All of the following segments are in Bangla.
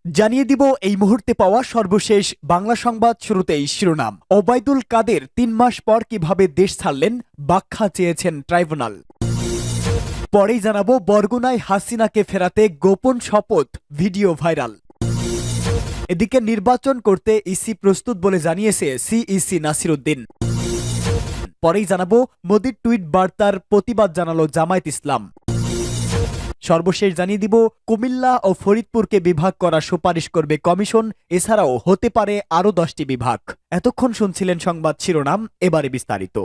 জানিয়ে দিব এই মুহূর্তে পাওয়া সর্বশেষ বাংলা সংবাদ। শুরুতেই শিরোনাম। ওবায়দুল কাদের ৩ মাস পর কিভাবে দেশ ছাড়লেন, ব্যাখ্যা চেয়েছেন ট্রাইব্যুনাল। পরেই জানাবো বরগুনায় হাসিনাকে ফেরাতে গোপন শপথ, ভিডিও ভাইরাল। এদিকে নির্বাচন করতে ইসি প্রস্তুত বলে জানিয়েছে সিইসি নাসিরউদ্দিন। পরেই জানাবো মোদির টুইট বার্তার প্রতিবাদ জানালো জামায়াত ইসলাম। সর্বশেষ জানিয়ে দিব কুমিল্লা ও ফরিদপুরকে বিভাগ করার সুপারিশ করবে কমিশন, এছাড়াও হতে পারে আরও 10টি বিভাগ। এতক্ষণ শুনছিলেন সংবাদ শিরোনাম, এবারে বিস্তারিত।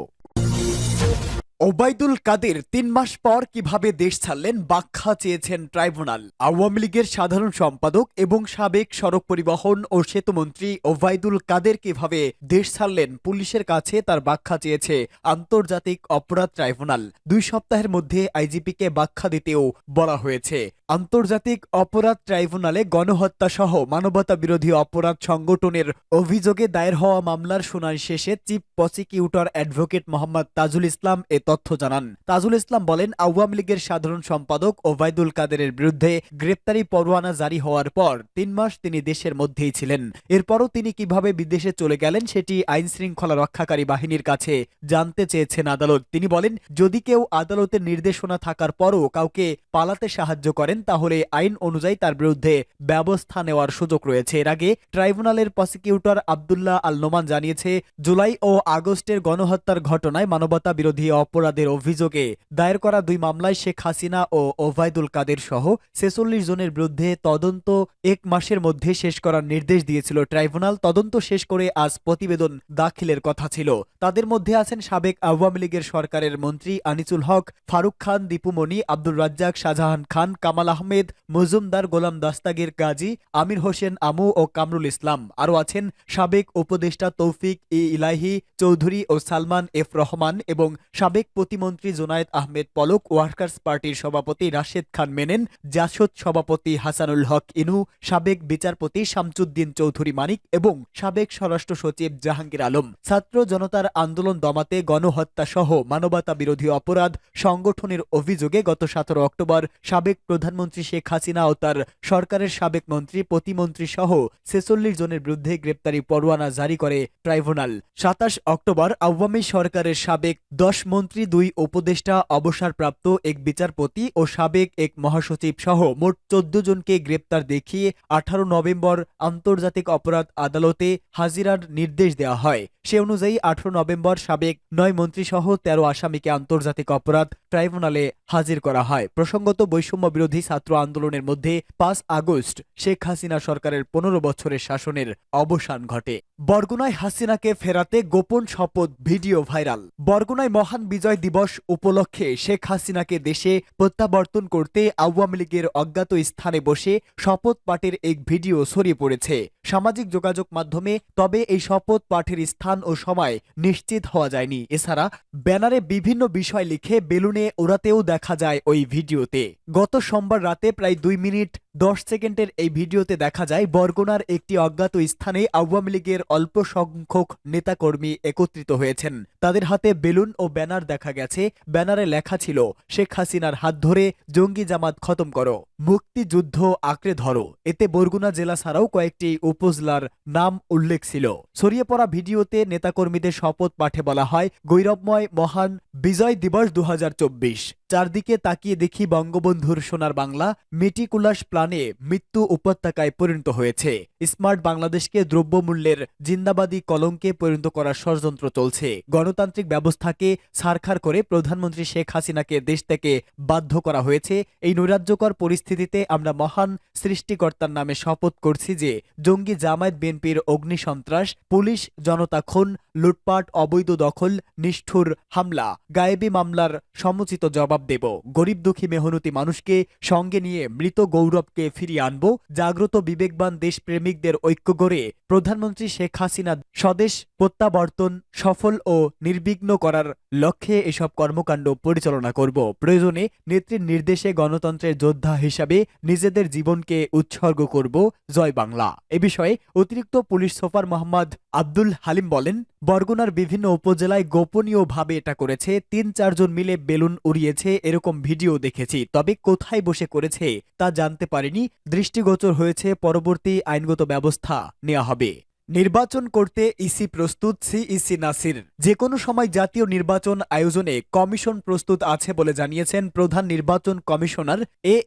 ওবায়দুল কাদের ৩ মাস পর কিভাবে দেশ ছাড়লেন, ব্যাখ্যা চেয়েছেন ট্রাইব্যুনাল। আওয়ামী লীগের সাধারণ সম্পাদক এবং সাবেক সড়ক পরিবহন ও সেতুমন্ত্রী ওবায়দুল কাদের কিভাবে দেশ ছাড়লেন, পুলিশের কাছে তার ব্যাখ্যা চেয়েছে আন্তর্জাতিক অপরাধ ট্রাইব্যুনাল। 2 সপ্তাহের মধ্যে আইজিপিকে ব্যাখ্যা দিতেও বলা হয়েছে। আন্তর্জাতিক অপরাধ ট্রাইব্যুনালে গণহত্যা সহ মানবতা বিরোধী অপরাধ সংগঠনের অভিযোগে দায়ের হওয়া মামলার শুনানি শেষে chief prosecutor advocate Mohammad Tajul Islam এ তথ্য জানান। তাজুল ইসলাম বলেন, আওয়ামী লীগের সাধারণ সম্পাদক ওবায়দুল কাদেরের বিরুদ্ধে গ্রেপ্তারি পরোয়ানা জারি হওয়ার পর 3 মাস তিনি দেশের মধ্যেই ছিলেন। এরপরও তিনি কিভাবে বিদেশে চলে গেলেন সেটি আইন শৃঙ্খলা রক্ষাকারী বাহিনীর কাছে জানতে চেয়েছেন আদালত। তিনি বলেন, যদি কেউ আদালতের নির্দেশনা থাকার পরও কাউকে পালাতে সাহায্য করেন তাহলে আইন অনুযায়ী তার বিরুদ্ধে ব্যবস্থা নেওয়ার সুযোগ রয়েছে। এর আগে ট্রাইব্যুনালের প্রসিকিউটর আব্দুল্লাহ আল নোমান জানিয়েছে, জুলাই ও আগস্টের গণহত্যার ঘটনায় মানবতা বিরোধী অপরাধের অভিযোগে দায়ের করা 2 মামলায় শেখ হাসিনা ও ওবায়দুল কাদের সহ 46 জনের বিরুদ্ধে তদন্ত 1 মাসের মধ্যে শেষ করার নির্দেশ দিয়েছিল ট্রাইব্যুনাল। তদন্ত শেষ করে আজ প্রতিবেদন দাখিলের কথা ছিল। তাদের মধ্যে আছেন সাবেক আওয়ামী লীগের সরকারের মন্ত্রী আনিসুল হক, ফারুক খান, দীপুমণি, আব্দুর রাজ্জাক, শাহজাহান খান, কামাল আহমেদ মজুমদার, গোলাম দাস্তাগির গাজী, আমির হোসেন আমু ও কামরুল ইসলাম। আরও আছেন সাবেক উপদেষ্টা তৌফিক ই ইলাহি চৌধুরী ও সালমান এফ রহমান এবং সাবেক প্রতিমন্ত্রী জোনায়েদ আহমেদ পলক, ওয়ার্কার্স পার্টির সভাপতি রাশেদ খান মেনেন, জাসদ সভাপতি হাসানুল হক ইনু, সাবেক বিচারপতি শামসুদ্দিন চৌধুরী মানিক এবং সাবেক স্বরাষ্ট্র সচিব জাহাঙ্গীর আলম। ছাত্র জনতার আন্দোলন দমাতে গণহত্যা সহ মানবতা বিরোধী অপরাধ সংগঠনের অভিযোগে গত 17 অক্টোবর সাবেক প্রধানমন্ত্রী শেখ হাসিনা ও তার সরকারের সাবেক মন্ত্রী, প্রতিমন্ত্রী সহ 46 জনের বিরুদ্ধে গ্রেপ্তারি পরোয়ানা জারি করে ট্রাইব্যুনাল। 27 অক্টোবর আওয়ামী সরকারের সাবেক 10 মন্ত্রী, 2 উপদেষ্টা, অবসরপ্রাপ্ত 1 বিচারপতি ও সাবেক 1 মহাসচিব সহ মোট 14 জনকে গ্রেপ্তার দেখিয়ে 18 নভেম্বর আন্তর্জাতিক অপরাধ আদালতে হাজিরার নির্দেশ দেওয়া হয়। সে অনুযায়ী 18 নভেম্বর সাবেক 9 মন্ত্রী সহ 13 আসামিকে আন্তর্জাতিক অপরাধ ট্রাইব্যুনালে হাজির করা হয়। প্রসঙ্গত, বৈষম্য বিরোধী ছাত্র আন্দোলনের মধ্যে 5 আগস্ট শেখ হাসিনা সরকারের 15 বছরের শাসনের অবসান ঘটে। বরগুনায় হাসিনাকে ফেরাতে গোপন শপথ, ভিডিও ভাইরাল। বরগুনায় মহান বিজয় দিবস উপলক্ষে শেখ হাসিনাকে দেশে প্রত্যাবর্তন করতে আওয়ামী লীগের অজ্ঞাত স্থানে বসে শপথ পাঠের এক ভিডিও ছড়িয়ে পড়েছে সামাজিক যোগাযোগ মাধ্যমে। তবে এই শপথ পাঠের স্থান ও সময় নিশ্চিত হওয়া যায়নি। এছাড়া ব্যানারে বিভিন্ন বিষয় লিখে বেলুনে ওড়াতেও দেখা যায় ওই ভিডিওতে। গত সোমবার রাতে প্রায় 2 মিনিট 10 সেকেন্ডের এই ভিডিওতে দেখা যায় বরগুনার একটি অজ্ঞাত স্থানে আওয়ামী লীগের অল্প সংখ্যক নেতাকর্মী একত্রিত হয়েছেন। তাদের হাতে বেলুন ও ব্যানার দেখা গেছে। ব্যানারে লেখা ছিল, শেখ হাসিনার হাত ধরে জঙ্গি জামাত খতম করো, মুক্তিযুদ্ধ আঁকড়ে ধরো। এতে বরগুনা জেলা ছাড়াও কয়েকটি উপজেলার নাম উল্লেখ ছিল। ছড়িয়ে পড়া ভিডিওতে নেতাকর্মীদের শপথ পাঠে বলা হয়, গৌরবময় মহান বিজয় দিবস 2024। চারদিকে তাকিয়ে দেখি বঙ্গবন্ধুর সোনার বাংলা মেটিকুলাস প্ল্যানে মৃত্যু উপত্যকায় পরিণত হয়েছে। স্মার্ট বাংলাদেশকে দ্রব্যমূল্যের জিন্দাবাদী কলঙ্কে পরিণত করার ষড়যন্ত্র চলছে। গণতান্ত্রিক ব্যবস্থাকে ছারখার করে প্রধানমন্ত্রী শেখ হাসিনাকে দেশ থেকে বাধ্য করা হয়েছে। এই নৈরাজ্যকর পরিস্থিতিতে আমরা মহান সৃষ্টিকর্তার নামে শপথ করছি যে জঙ্গি জামায়াত বিএনপির অগ্নিসন্ত্রাস, পুলিশ জনতা খুন, লুটপাট, অবৈধ দখল, নিষ্ঠুর হামলা, গায়েবী মামলার সমুচিত জবাব দেব। গরিব দুঃখী মেহনতি মানুষকে সঙ্গে নিয়ে মৃত গৌরবকে ফিরিয়ে আনব। জাগ্রত বিবেকবান দেশপ্রেমিকদের ঐক্য গড়ে প্রধানমন্ত্রী শেখ হাসিনা স্বদেশ প্রত্যাবর্তন সফল ও নির্বিঘ্ন করার লক্ষ্যে এসব কর্মকাণ্ড পরিচালনা করব। প্রয়োজনে নেত্রীর নির্দেশে গণতন্ত্রের যোদ্ধা হিসাবে নিজেদের জীবনকে জীবনকে উৎসর্গ করব, জয় বাংলা। এ বিষয়ে অতিরিক্ত পুলিশ সুপার মোহাম্মদ আব্দুল হালিম বলেন, বরগুনার বিভিন্ন উপজেলায় গোপনীয়ভাবে এটা করেছে, ৩-৪ জন মিলে বেলুন উড়িয়েছে, এরকম ভিডিও দেখেছি, তবে কোথায় বসে করেছে তা জানতে পারিনি। দৃষ্টিগোচর হয়েছে, পরবর্তী আইনগত ব্যবস্থা নেওয়া হবে। নির্বাচন করতে ইসি প্রস্তুত, সিইসি নাসির। যে কোনো সময় জাতীয় নির্বাচন আয়োজনে কমিশন প্রস্তুত আছে বলে জানিয়েছেন প্রধান নির্বাচন কমিশনার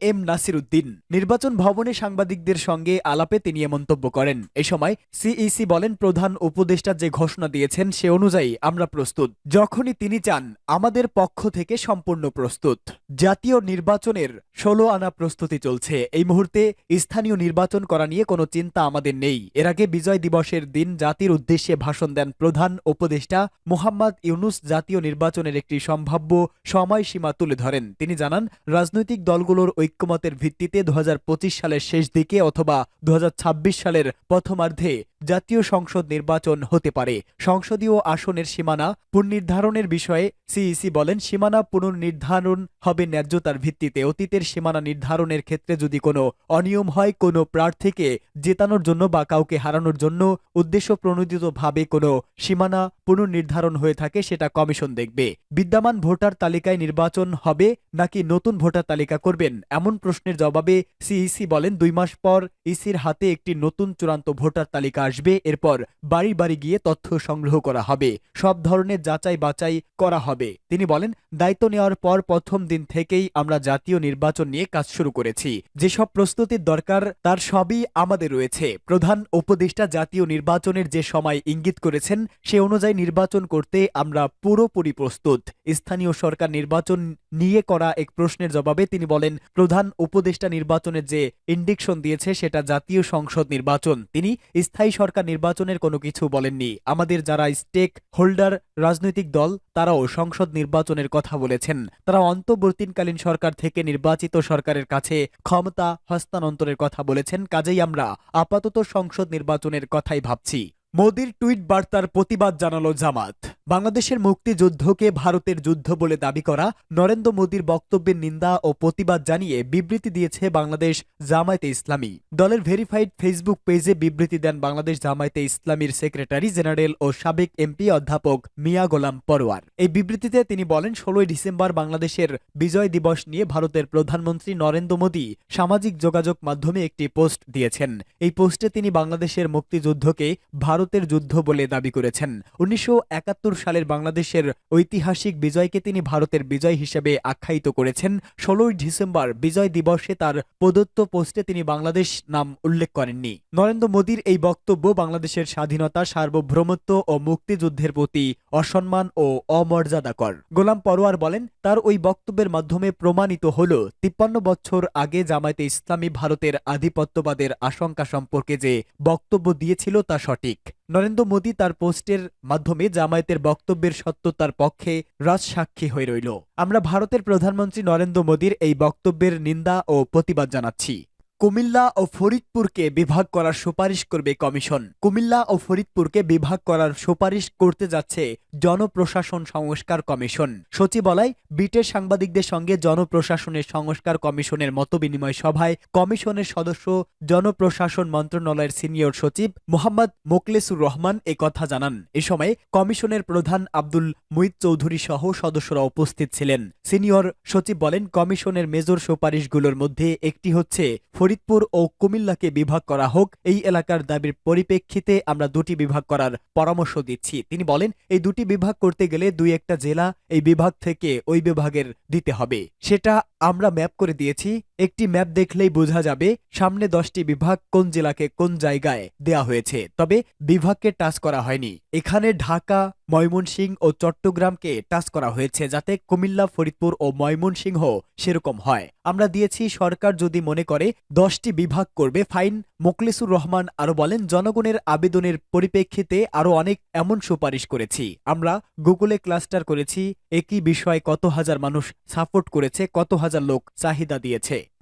এম নাসির উদ্দিন। নির্বাচন ভবনে সাংবাদিকদের সঙ্গে আলাপে তিনি এ মন্তব্য করেন। এ সময় সিইসি বলেন, প্রধান উপদেষ্টা যে ঘোষণা দিয়েছেন সে অনুযায়ী আমরা প্রস্তুত। যখনই তিনি চান আমাদের পক্ষ থেকে সম্পূর্ণ প্রস্তুত। জাতীয় নির্বাচনের 16 আনা প্রস্তুতি চলছে। এই মুহূর্তে স্থানীয় নির্বাচন করা নিয়ে কোনো চিন্তা আমাদের নেই। এর আগে বিজয় দিবসের দিন জাতির উদ্দেশ্যে ভাষণ দেন প্রধান উপদেষ্টা মোহাম্মদ ইউনুস। জাতীয় নির্বাচনের একটি সম্ভাব্য সময়সীমা তুলে ধরেন। তিনি জানান, রাজনৈতিক দলগুলোর ঐক্যমতের ভিত্তিতে 2025 সালের শেষ দিকে অথবা 2026 সালের প্রথমার্ধে জাতীয় সংসদ নির্বাচন হতে পারে। সংসদীয় আসনের সীমানা পুনর্নির্ধারণের বিষয়ে সিইসি বলেন, সীমানা পুনর্নির্ধারণ হবে ন্যায্যতার ভিত্তিতে। অতীতের সীমানা নির্ধারণের ক্ষেত্রে যদি কোনো অনিয়ম হয়, কোনো প্রার্থীকে জেতানোর জন্য বা কাউকে হারানোর জন্য উদ্দেশ্য প্রণোদিতভাবে কোনো সীমানা পুনর্নির্ধারণ হয়ে থাকে, সেটা কমিশন দেখবে। বিদ্যমান ভোটার তালিকায় নির্বাচন হবে নাকি নতুন ভোটার তালিকা করবেন, এমন প্রশ্নের জবাবে সিইসি বলেন, 2 মাস পর ইসির হাতে একটি নতুন চূড়ান্ত ভোটার তালিকা আসবে। এরপর বাড়ি বাড়ি গিয়ে তথ্য সংগ্রহ করা হবে, সব ধরনের যাচাই বাছাই করা হবে। তিনি বলেন, দায়িত্ব নেওয়ার পর প্রথম দিন থেকেই আমরা জাতীয় নির্বাচন নিয়ে কাজ শুরু করেছি। যেসব প্রস্তুতির দরকার তার সবই আমাদের রয়েছে। প্রধান উপদেষ্টা জাতীয় নির্বাচনের যে সময় ইঙ্গিত করেছেন সে অনুযায়ী নির্বাচন করতে আমরা পুরোপুরি প্রস্তুত। স্থানীয় সরকার নির্বাচন নিয়ে করা এক প্রশ্নের জবাবে তিনি বলেন, প্রধান উপদেষ্টা নির্বাচনের যে ইন্ডিকশন দিয়েছে সেটা জাতীয় সংসদ নির্বাচন। তিনি স্থায়ী সরকার নির্বাচনের কোনো কিছু বলেননি। আমাদের যারা স্টেক হোল্ডার রাজনৈতিক দল তারাও সংসদ নির্বাচনের কথা বলেছেন। তারা অন্তর্বর্তীকালীন সরকার থেকে নির্বাচিত সরকারের কাছে ক্ষমতা হস্তান্তরের কথা বলেছেন। কাজেই আমরা আপাতত সংসদ নির্বাচনের কথাই ভাবছি। মোদির টুইট বার্তার প্রতিবাদ জানালো জামাত। বাংলাদেশের মুক্তিযুদ্ধকে ভারতের যুদ্ধ বলে দাবি করা নরেন্দ্র মোদির বক্তব্যের নিন্দা ও প্রতিবাদ জানিয়ে বিবৃতি দিয়েছে বাংলাদেশ জামায়াতে ইসলামী। দলের ভেরিফাইড ফেসবুক পেজে বিবৃতি দেন বাংলাদেশ জামায়াতে ইসলামীর সেক্রেটারি জেনারেল ও সাবেক এমপি অধ্যাপক মিয়া গোলাম পরোয়ার। এই বিবৃতিতে তিনি বলেন, 16 ডিসেম্বর বাংলাদেশের বিজয় দিবস নিয়ে ভারতের প্রধানমন্ত্রী নরেন্দ্র মোদি সামাজিক যোগাযোগ মাধ্যমে একটি পোস্ট দিয়েছেন। এই পোস্টে তিনি বাংলাদেশের মুক্তিযুদ্ধকে ভারতের যুদ্ধ বলে দাবি করেছেন। 1971 সালের বাংলাদেশের ঐতিহাসিক বিজয়কে তিনি ভারতের বিজয় হিসেবে আখ্যায়িত করেছেন। 16 ডিসেম্বর বিজয় দিবসে তার প্রদত্ত পোস্টে তিনি বাংলাদেশ নাম উল্লেখ করেননি। নরেন্দ্র মোদির এই বক্তব্য বাংলাদেশের স্বাধীনতা, সার্বভৌমত্ব ও মুক্তিযুদ্ধের প্রতি অসম্মান ও অমর্যাদাকর। গোলাম পরোয়ার বলেন, তার ওই বক্তব্যের মাধ্যমে প্রমাণিত হল 53 বছর আগে জামায়াতে ইসলামী ভারতের আধিপত্যবাদের আশঙ্কা সম্পর্কে যে বক্তব্য দিয়েছিল তা সঠিক। নরেন্দ্র মোদি তার পোস্টের মাধ্যমে জামায়াতের বক্তব্যের সত্যতার পক্ষে রাজসাক্ষী হয়ে রইল। আমরা ভারতের প্রধানমন্ত্রী নরেন্দ্র মোদির এই বক্তব্যের নিন্দা ও প্রতিবাদ জানাচ্ছি। কুমিল্লা ও ফরিদপুরকে বিভাগ করার সুপারিশ করবে কমিশন। কুমিল্লা ও ফরিদপুরকে বিভাগ করার সুপারিশ করতে যাচ্ছে জনপ্রশাসন সংস্কার কমিশন। সচিবালয় বিটের সাংবাদিকদের সঙ্গে জনপ্রশাসনের সংস্কার কমিশনের মতবিনিময় সভায় কমিশনের সদস্য জনপ্রশাসন মন্ত্রণালয়ের সিনিয়র সচিব মোহাম্মদ মোকলেসুর রহমান কথা জানান। এ সময় কমিশনের প্রধান আব্দুল মুইত চৌধুরী সহ সদস্যরা উপস্থিত ছিলেন। সিনিয়র সচিব বলেন, কমিশনের মেজর সুপারিশগুলোর মধ্যে একটি হচ্ছে ফরিদপুর ও কুমিল্লাকে বিভাগ করা হোক। এই এলাকার দাবির পরিপ্রেক্ষিতে আমরা 2টি বিভাগ করার পরামর্শ দিচ্ছি। তিনি বলেন, এই 2টি বিভাগ করতে গেলে 2-1টা জেলা এই বিভাগ থেকে ওই বিভাগের দিতে হবে। সেটা আমরা ম্যাপ করে দিয়েছি। একটি ম্যাপ দেখলেই বোঝা যাবে সামনে 10টি বিভাগ কোন জেলাকে কোন জায়গায় দেয়া হয়েছে, তবে বিভাগকে টাচ করা হয়নি। এখানে ঢাকা, ময়মনসিংহ ও চট্টগ্রামকে টাচ করা হয়েছে যাতে কুমিল্লা, ফরিদপুর ও ময়মনসিংহ সেরকম হয়। আমরা দিয়েছি, সরকার যদি মনে করে 10টি বিভাগ করবে ফাইন। মোকলেসুর রহমান আরো বলেন, জনগণের আবেদনের পরিপ্রেক্ষিতে আরো অনেক এমন সুপারিশ করেছি। আমরা গুগলে ক্লাস্টার করেছি, একই বিষয় কত হাজার মানুষ সাপোর্ট করেছে, কত হাজার লোক চাহিদা দিয়েছে।